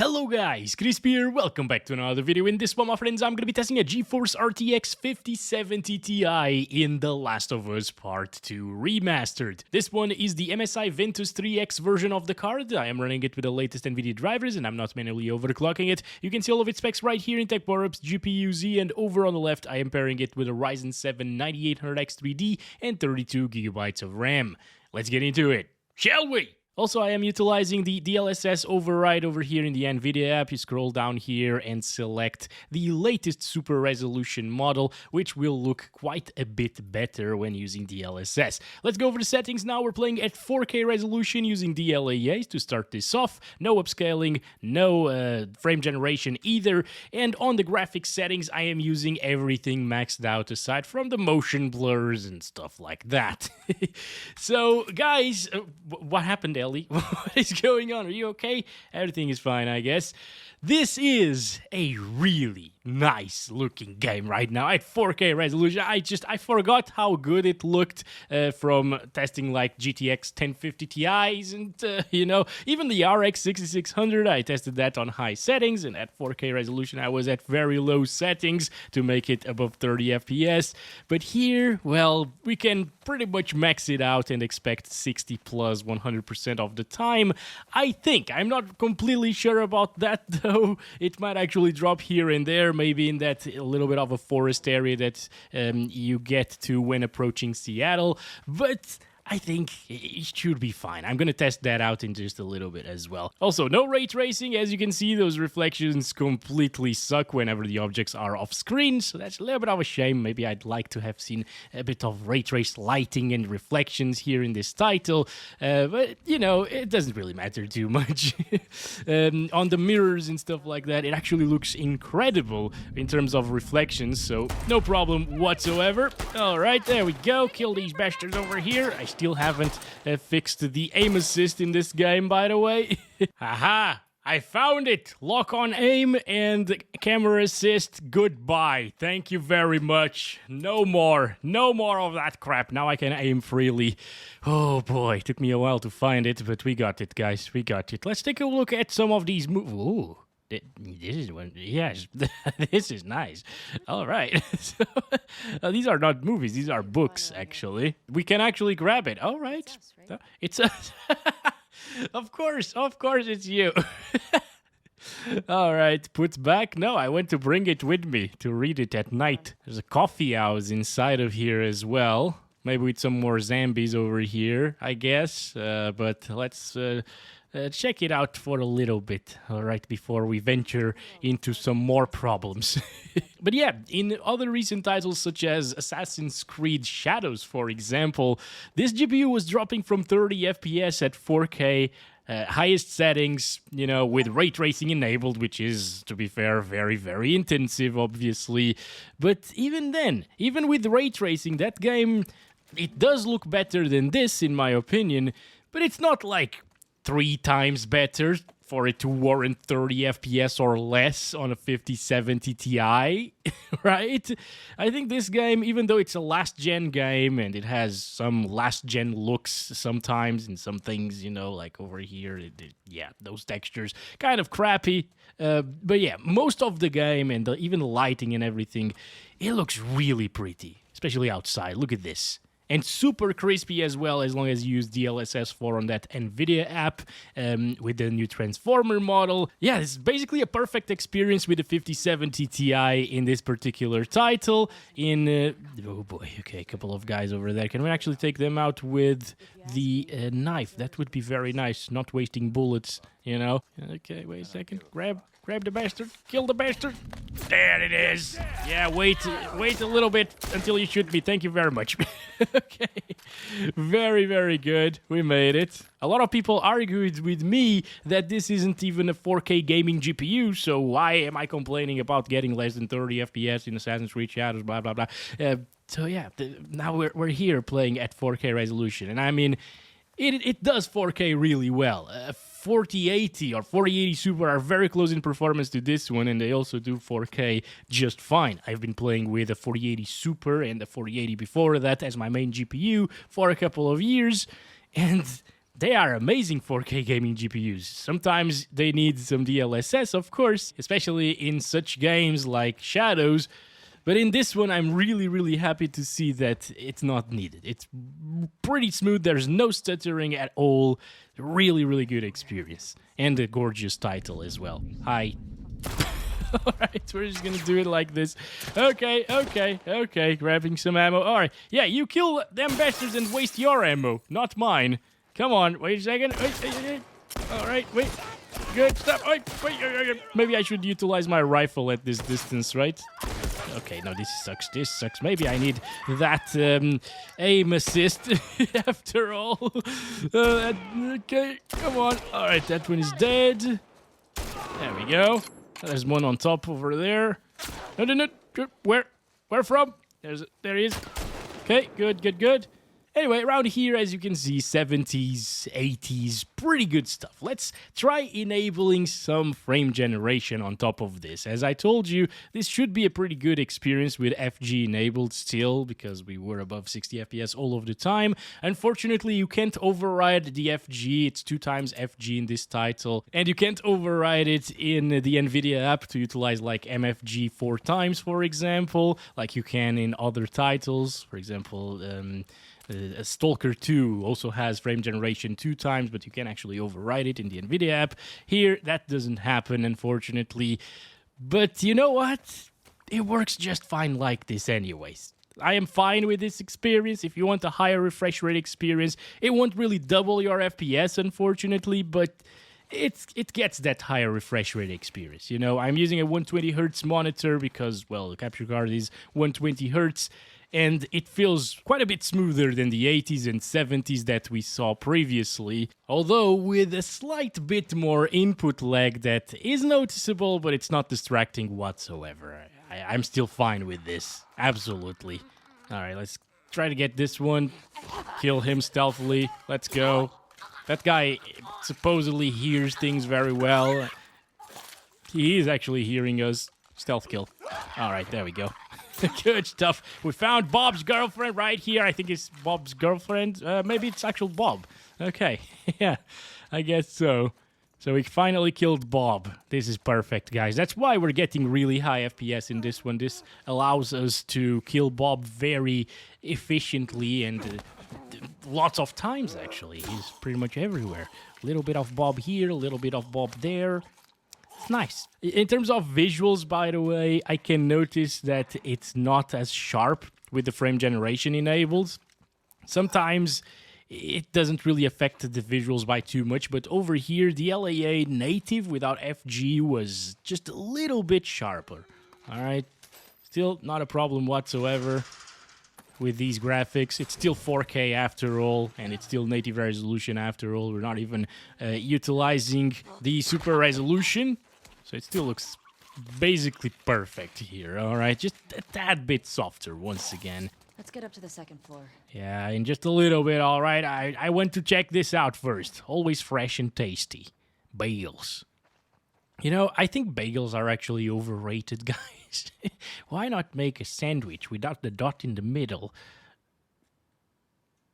Hello guys, Crispy here, welcome back to another video. In this one, my friends, I'm going to be testing a GeForce RTX 5070 Ti in The Last of Us Part 2 Remastered. This one is the MSI Ventus 3X version of the card. I am running it with the latest Nvidia drivers and I'm not manually overclocking it. You can see all of its specs right here in TechBorUp's GPU-Z, and over on the left I am pairing it with a Ryzen 7 9800X 3D and 32GB of RAM. Let's get into it, shall we? Also, I am utilizing the DLSS override over here in the Nvidia app. You scroll down here and select the latest super resolution model, which will look quite a bit better when using DLSS. Let's go over the settings now. We're playing at 4K resolution using DLAAs to start this off. No upscaling, no frame generation either. And on the graphics settings, I am using everything maxed out aside from the motion blurs and stuff like that. So, guys, what happened, Ellie? What is going on? Are you okay? Everything is fine, I guess. This is a really nice looking game right now at 4K resolution. I forgot how good it looked from testing like GTX 1050 Ti's and even the RX 6600. I tested that on high settings, and at 4K resolution I was at very low settings to make it above 30 FPS. But here, well, we can pretty much max it out and expect 60 plus 100% of the time. I think. I'm not completely sure about that though. It might actually drop here and there, maybe in that a little bit of a forest area that you get to when approaching Seattle, but I think it should be fine. I'm going to test that out in just a little bit as well. Also, no ray tracing. As you can see, those reflections completely suck whenever the objects are off screen, so that's a little bit of a shame. Maybe I'd like to have seen a bit of ray traced lighting and reflections here in this title, but, it doesn't really matter too much. On the mirrors and stuff like that, it actually looks incredible in terms of reflections, so no problem whatsoever. All right, there we go. Kill these bastards over here. I still haven't fixed the aim assist in this game, by the way. Haha! I found it! Lock on aim and camera assist, goodbye. Thank you very much. No more of that crap. Now I can aim freely. Oh boy, it took me a while to find it, but we got it, guys. We got it. Let's take a look at some of these moves. Ooh. This is one, yes, this is nice. All right. So, these are not movies, these are books, actually. We can actually grab it. All right. It's us. Of course, it's you. All right, put back. No, I went to bring it with me to read it at night. There's a coffee house inside of here as well. Maybe with some more zombies over here, I guess. But let's check it out for a little bit, all right, before we venture into some more problems. But yeah, in other recent titles such as Assassin's Creed Shadows, for example, this GPU was dropping from 30 FPS at 4K, highest settings, with ray tracing enabled, which is, to be fair, very, very intensive, obviously. But even then, even with ray tracing, that game, it does look better than this, in my opinion, but it's not like 3 times better for it to warrant 30 FPS or less on a 5070 Ti, right? I think this game, even though it's a last-gen game and it has some last-gen looks sometimes and some things, like over here, those textures, kind of crappy. But yeah, most of the game and even the lighting and everything, it looks really pretty, especially outside. Look at this. And super crispy as well, as long as you use DLSS 4 on that Nvidia app with the new Transformer model. Yeah, it's basically a perfect experience with the 5070 Ti in this particular title. Oh boy, okay, a couple of guys over there. Can we actually take them out with the knife? That would be very nice, not wasting bullets, Okay, wait a second. Grab the bastard. Kill the bastard. There it is. Yeah, wait a little bit until you shoot me. Thank you very much. Okay. Very, very good. We made it. A lot of people argued with me that this isn't even a 4K gaming GPU, so why am I complaining about getting less than 30 FPS in Assassin's Creed Shadows, blah, blah, blah. So yeah, now we're here playing at 4K resolution, and I mean, it does 4K really well. 4080 or 4080 Super are very close in performance to this one, and they also do 4K just fine. I've been playing with a 4080 Super and a 4080 before that as my main GPU for a couple of years, and They are amazing 4K gaming GPUs. Sometimes they need some DLSS, of course, especially in such games like Shadows. But in this one, I'm really happy to see that it's not needed. It's pretty smooth. There's no stuttering at all. Really good experience. And a gorgeous title as well. Hi. Alright, we're just gonna do it like this. Okay. Grabbing some ammo. Alright, yeah, you kill them bastards and waste your ammo, not mine. Come on, wait a second. Wait. Alright, wait. Good stuff. Wait. Maybe I should utilize my rifle at this distance, right? Okay, no, this sucks. Maybe I need that aim assist after all. Okay, come on. Alright, that one is dead. There we go. There's one on top over there. No. Where from? There he is. Okay, good. Anyway, around here, as you can see, 70s, 80s, pretty good stuff. Let's try enabling some frame generation on top of this. As I told you, this should be a pretty good experience with FG enabled still, because we were above 60 FPS all of the time. Unfortunately, you can't override the FG. It's 2 times FG in this title. And you can't override it in the Nvidia app to utilize like MFG 4 times, for example, like you can in other titles. For example, Stalker 2 also has frame generation 2 times, but you can actually override it in the Nvidia app. Here, that doesn't happen, unfortunately. But you know what? It works just fine like this anyways. I am fine with this experience. If you want a higher refresh rate experience, it won't really double your FPS, unfortunately, but it gets that higher refresh rate experience. You know, I'm using a 120Hz monitor because, well, the capture card is 120Hz. And it feels quite a bit smoother than the 80s and 70s that we saw previously, although with a slight bit more input lag that is noticeable, but it's not distracting whatsoever. I'm still fine with this, absolutely. Alright, let's try to get this one, kill him stealthily, let's go. That guy supposedly hears things very well. He is actually hearing us. Stealth kill. Alright, there we go. Good stuff. We found Bob's girlfriend right here. I think it's Bob's girlfriend. Maybe it's actual Bob. Okay. Yeah, I guess so. So we finally killed Bob. This is perfect, guys. That's why we're getting really high FPS in this one. This allows us to kill Bob very efficiently and lots of times, actually. He's pretty much everywhere. A little bit of Bob here, a little bit of Bob there. Nice. In terms of visuals, by the way, I can notice that it's not as sharp with the frame generation enabled. Sometimes it doesn't really affect the visuals by too much, but over here, the LAA native without FG was just a little bit sharper. All right. Still not a problem whatsoever with these graphics. It's still 4K after all, and it's still native resolution after all. We're not even utilizing the super resolution. So it still looks basically perfect here, all right? Just a tad bit softer once again. Let's get up to the second floor. Yeah, in just a little bit, all right? I went to check this out first. Always fresh and tasty. Bagels. You know, I think bagels are actually overrated, guys. Why not make a sandwich without the dot in the middle?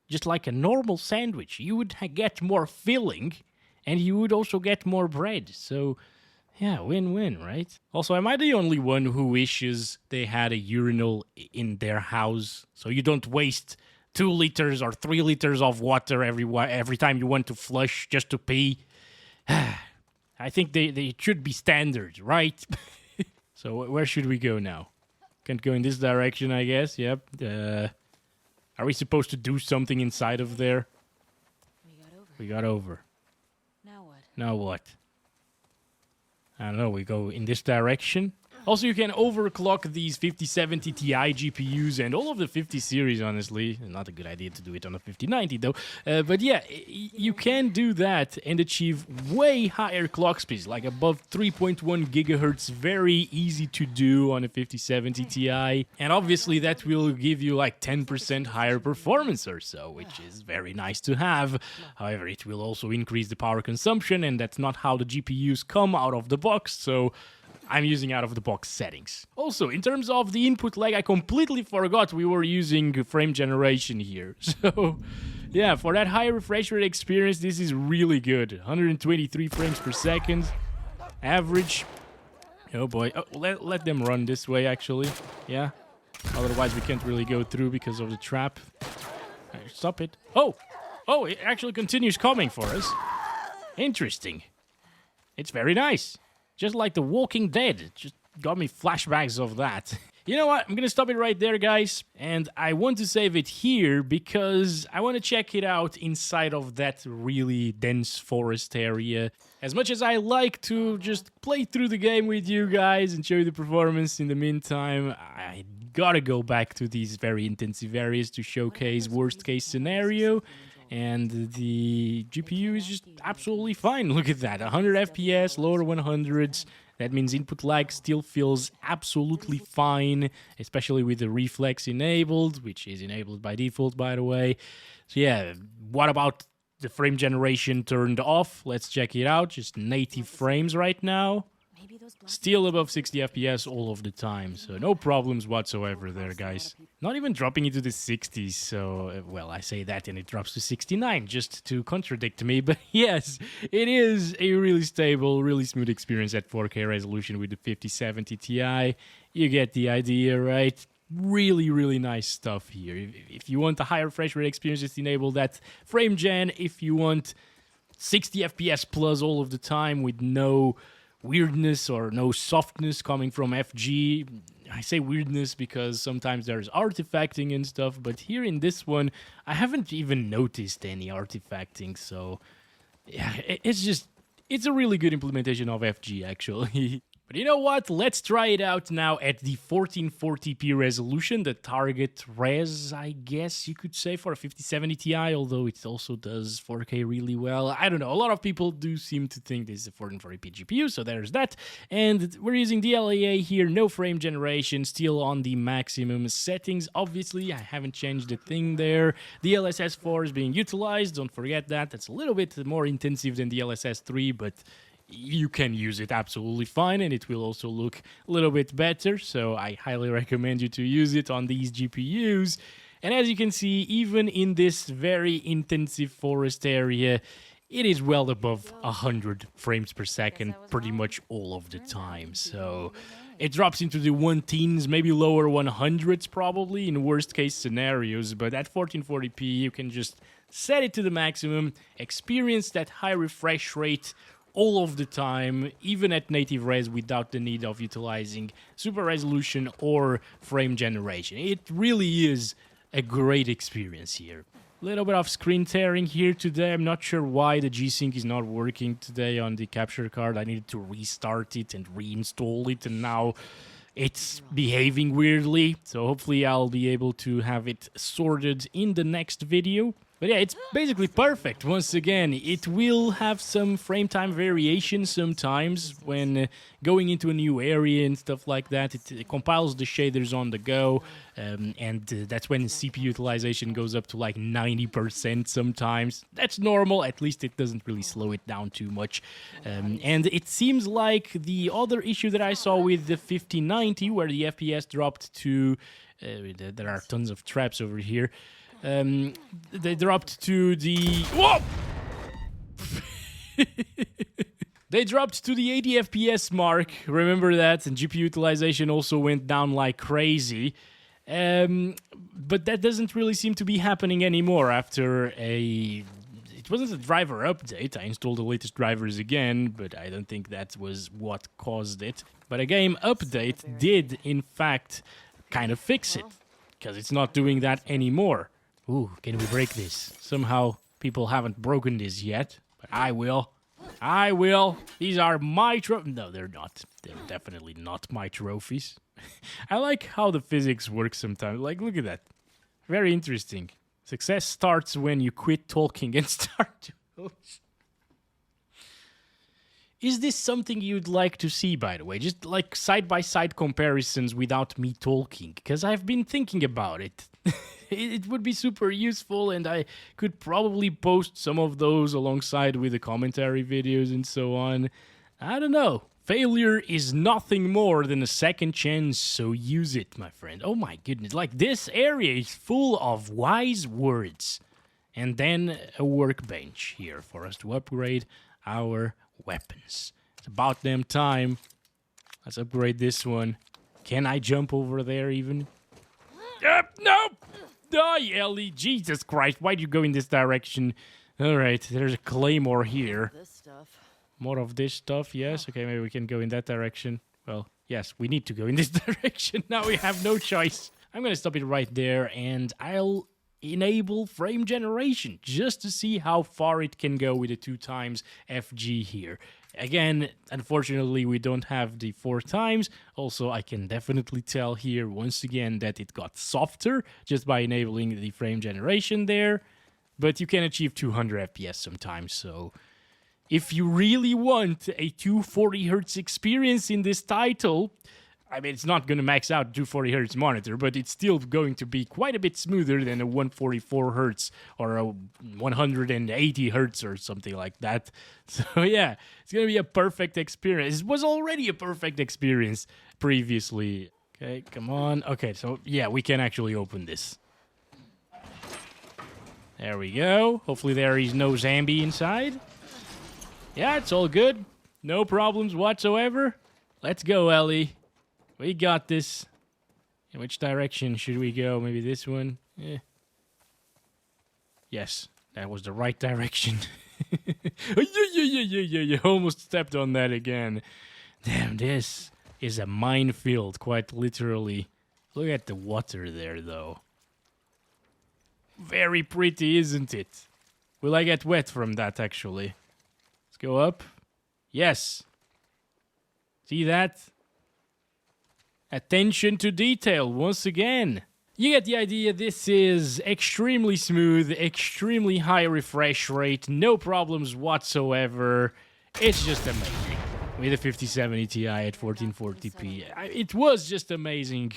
Just like a normal sandwich. You would get more filling, and you would also get more bread, so... yeah, win-win, right? Also, am I the only one who wishes they had a urinal in their house so you don't waste 2 liters or 3 liters of water every time you want to flush just to pee? I think they should be standard, right? So where should we go now? Can't go in this direction, I guess. Yep. Are we supposed to do something inside of there? We got over. Now what? I don't know, we go in this direction. Also, you can overclock these 5070 Ti GPUs and all of the 50 series, honestly. Not a good idea to do it on a 5090, though. But yeah, you can do that and achieve way higher clock speeds, like above 3.1 gigahertz. Very easy to do on a 5070 Ti. And obviously, that will give you like 10% higher performance or so, which is very nice to have. However, it will also increase the power consumption, and that's not how the GPUs come out of the box, so... I'm using out-of-the-box settings. Also, in terms of the input lag, I completely forgot we were using frame generation here. So, Yeah, for that high refresh rate experience, this is really good. 123 frames per second. Average. Oh boy. Oh, let them run this way, actually. Yeah. Otherwise, we can't really go through because of the trap. Stop it. Oh! Oh, it actually continues coming for us. Interesting. It's very nice. Just like The Walking Dead. It just got me flashbacks of that. You know what? I'm gonna stop it right there, guys. And I want to save it here because I want to check it out inside of that really dense forest area. As much as I like to just play through the game with you guys and show you the performance in the meantime, I gotta go back to these very intensive areas to showcase worst case scenario. And the GPU is just absolutely fine. Look at that, 100 FPS, lower 100s. That means input lag still feels absolutely fine, especially with the reflex enabled, which is enabled by default, by the way. So yeah, what about the frame generation turned off? Let's check it out. Just native frames right now. Still above 60 FPS all of the time, so no problems whatsoever there, guys. Not even dropping into the 60s, so, well, I say that and it drops to 69, just to contradict me, but yes, it is a really stable, really smooth experience at 4K resolution with the 5070 Ti. You get the idea, right? Really, really nice stuff here. If you want a higher refresh rate experience, just enable that frame gen. If you want 60 FPS plus all of the time with no weirdness or no softness coming from FG. I say weirdness because sometimes there's artifacting and stuff, but here in this one, I haven't even noticed any artifacting, so yeah, it's a really good implementation of FG, actually. But you know what? Let's try it out now at the 1440p resolution, the target res, I guess you could say, for a 5070 Ti, although it also does 4K really well. I don't know, a lot of people do seem to think this is a 1440p GPU, so there's that. And we're using DLAA here, no frame generation, still on the maximum settings. Obviously, I haven't changed a thing there. DLSS 4 is being utilized, don't forget that. That's a little bit more intensive than DLSS 3, but you can use it absolutely fine, and it will also look a little bit better, so I highly recommend you to use it on these GPUs. And as you can see, even in this very intensive forest area, it is well above 100 frames per second pretty much all of the time, so it drops into the 110s, maybe lower 100s probably in worst case scenarios, but at 1440p you can just set it to the maximum, experience that high refresh rate all of the time, even at native res without the need of utilizing super resolution or frame generation. It really is a great experience here. Little bit of screen tearing here today. I'm not sure why the G-Sync is not working today on the capture card. I needed to restart it and reinstall it, and now it's behaving weirdly. So hopefully I'll be able to have it sorted in the next video. But yeah, it's basically perfect. Once again, it will have some frame time variation sometimes when going into a new area and stuff like that. It compiles the shaders on the go, and that's when CPU utilization goes up to like 90% sometimes. That's normal, at least it doesn't really slow it down too much. And it seems like the other issue that I saw with the 5090, where the FPS dropped to... there are tons of traps over here. They dropped to the... Whoa! They dropped to the 80 FPS mark, remember that, and GPU utilization also went down like crazy. But that doesn't really seem to be happening anymore after a... It wasn't a driver update. I installed the latest drivers again, but I don't think that was what caused it. But a game update did, in fact, kind of fix it, because it's not doing that anymore. Ooh, can we break this? Somehow people haven't broken this yet, but I will. I will. These are my trophies. No, they're not. They're definitely not my trophies. I like how the physics works sometimes. Like, look at that. Very interesting. Success starts when you quit talking and start to coach. Is this something you'd like to see, by the way? Just like side-by-side comparisons without me talking? Because I've been thinking about it. It would be super useful, and I could probably post some of those alongside with the commentary videos and so on. I don't know. Failure is nothing more than a second chance, so use it, my friend. Oh my goodness, like this area is full of wise words. And then a workbench here for us to upgrade our weapons. It's about damn time. Let's upgrade this one. Can I jump over there even? No! Die, Ellie! Jesus Christ, why'd you go in this direction? Alright, there's a claymore here. This stuff. More of this stuff, yes. Okay, maybe we can go in that direction. Well, yes, we need to go in this direction. Now we have no choice. I'm gonna stop it right there, and I'll enable frame generation just to see how far it can go with the 2x FG here. Again, unfortunately, we don't have the 4x. Also, I can definitely tell here once again that it got softer just by enabling the frame generation there. But you can achieve 200 FPS sometimes, so if you really want a 240Hz experience in this title, I mean, it's not going to max out 240Hz monitor, but it's still going to be quite a bit smoother than a 144Hz or a 180Hz or something like that. So yeah, it's going to be a perfect experience. It was already a perfect experience previously. Okay, come on. Okay, so yeah, we can actually open this. There we go. Hopefully there is no zombie inside. Yeah, it's all good. No problems whatsoever. Let's go, Ellie. We got this. In which direction should we go? Maybe this one? Yes, that was the right direction. You almost stepped on that again. Damn, this is a minefield, quite literally. Look at the water there, though. Very pretty, isn't it? Will I get wet from that, actually? Let's go up. Yes. See that? Attention to detail, once again. You get the idea. This is extremely smooth, extremely high refresh rate, no problems whatsoever. It's just amazing. With a 5070 Ti at 1440p. It was just amazing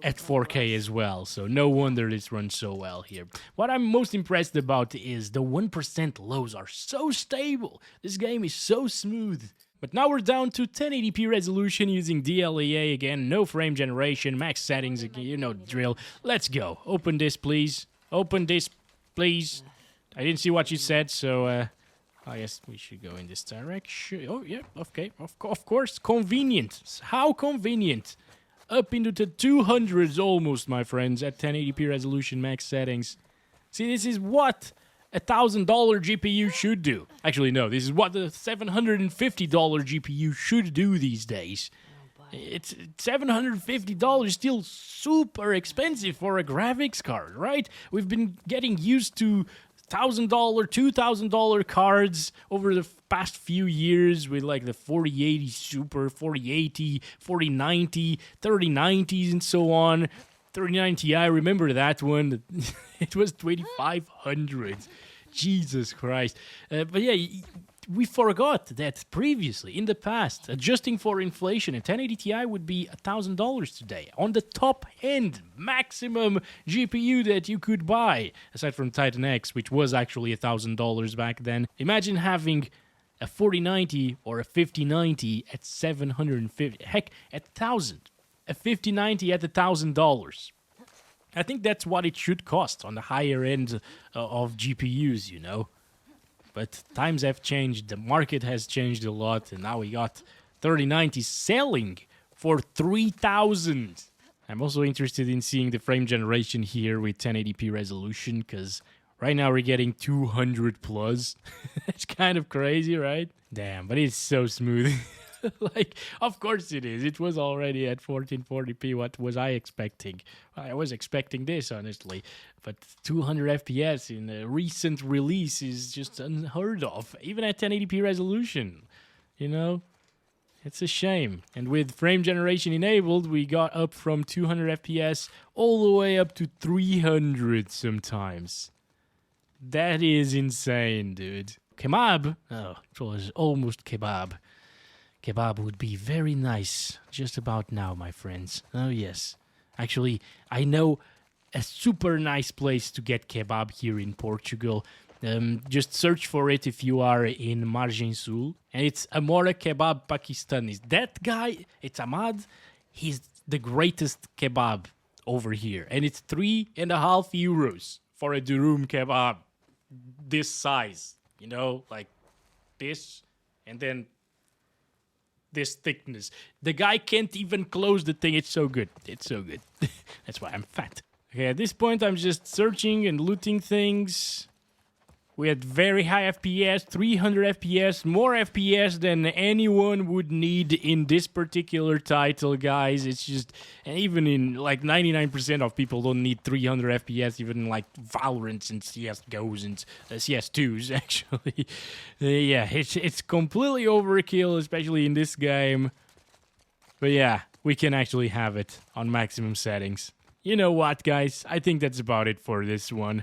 at 4K as well, so no wonder this runs so well here. What I'm most impressed about is the 1% lows are so stable. This game is so smooth. But now we're down to 1080p resolution using DLEA again, no frame generation, max settings again, you know the drill. Let's go. Open this, please. Open this, please. I didn't see what you said, so I guess we should go in this direction. Oh, yeah, okay, of course. Convenient. How convenient. Up into the 200s almost, my friends, at 1080p resolution max settings. See, this is what a $1,000 GPU should do. Actually, no, this is what the $750 GPU should do these days. It's $750, still super expensive for a graphics card, right? We've been getting used to $1,000, $2,000 cards over the past few years with like the 4080 Super, 4080, 4090, 3090s, and so on. 3090 Ti, remember that one? It was 2500. Jesus Christ. But yeah, we forgot that previously, in the past, adjusting for inflation, a 1080 Ti would be $1,000 today. On the top end, maximum GPU that you could buy, aside from Titan X, which was actually $1,000 back then. Imagine having a 4090 or a 5090 at $750, heck, at $1,000. A 5090 at $1,000. I think that's what it should cost on the higher end of GPUs, you know. But times have changed, the market has changed a lot, and now we got 3090 selling for $3,000. I'm also interested in seeing the frame generation here with 1080p resolution, because right now we're getting 200 plus. It's kind of crazy, right? Damn, but it's so smooth. Like, of course it is. It was already at 1440p. What was I expecting? I was expecting this, honestly. But 200 FPS in a recent release is just unheard of, even at 1080p resolution. You know? It's a shame. And with frame generation enabled, we got up from 200 FPS all the way up to 300 sometimes. That is insane, dude. Kebab? Oh, it was almost kebab. Kebab would be very nice just about now, my friends. Oh, yes. Actually, I know a super nice place to get kebab here in Portugal. Just search for it if you are in Margem Sul. And it's Amora Kebab Pakistanis. That guy, it's Ahmad. He's the greatest kebab over here. And it's €3.50 for a durum kebab. this size, you know, like this, and then this thickness. The guy can't even close the thing. It's so good. It's so good. That's why I'm fat. Okay, at this point, I'm just searching and looting things. We had very high FPS, 300 FPS, more FPS than anyone would need in this particular title, guys. It's just, and even in like 99% of people don't need 300 FPS, even like Valorants and CSGOs and CS2s, actually. Yeah, it's completely overkill, especially in this game. But yeah, we can actually have it on maximum settings. You know what, guys? I think that's about it for this one.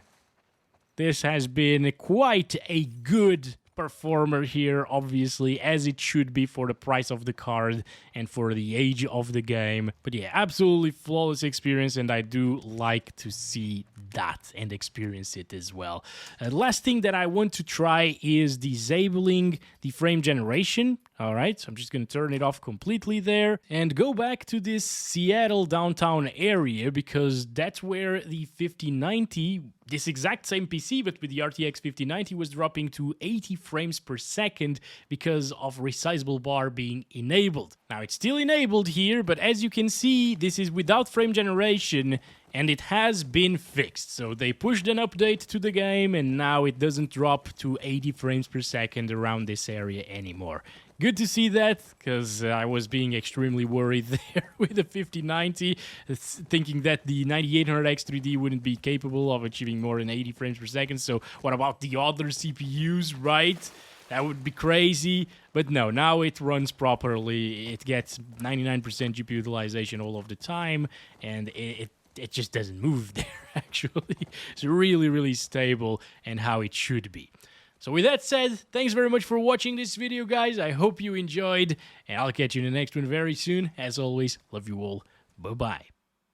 This has been quite a good performer here, obviously, as it should be for the price of the card and for the age of the game. But yeah, absolutely flawless experience, and I do like to see that and experience it as well. Last thing that I want to try is disabling the frame generation. All right, so I'm just going to turn it off completely there and go back to this Seattle downtown area, because that's where the 5090, this exact same PC, but with the RTX 5090, was dropping to 80 frames per second because of resizable bar being enabled. Now, it's still enabled here, but as you can see, this is without frame generation, and it has been fixed. So they pushed an update to the game, and now it doesn't drop to 80 frames per second around this area anymore. Good to see that, because I was being extremely worried there with the 5090, thinking that the 9800X3D wouldn't be capable of achieving more than 80 frames per second. So what about the other CPUs, right? That would be crazy. But no, now it runs properly. It gets 99% GPU utilization all of the time, and it just doesn't move there, actually. It's really, really stable and how it should be. So with that said, thanks very much for watching this video, guys. I hope you enjoyed, and I'll catch you in the next one very soon. As always, love you all. Bye-bye.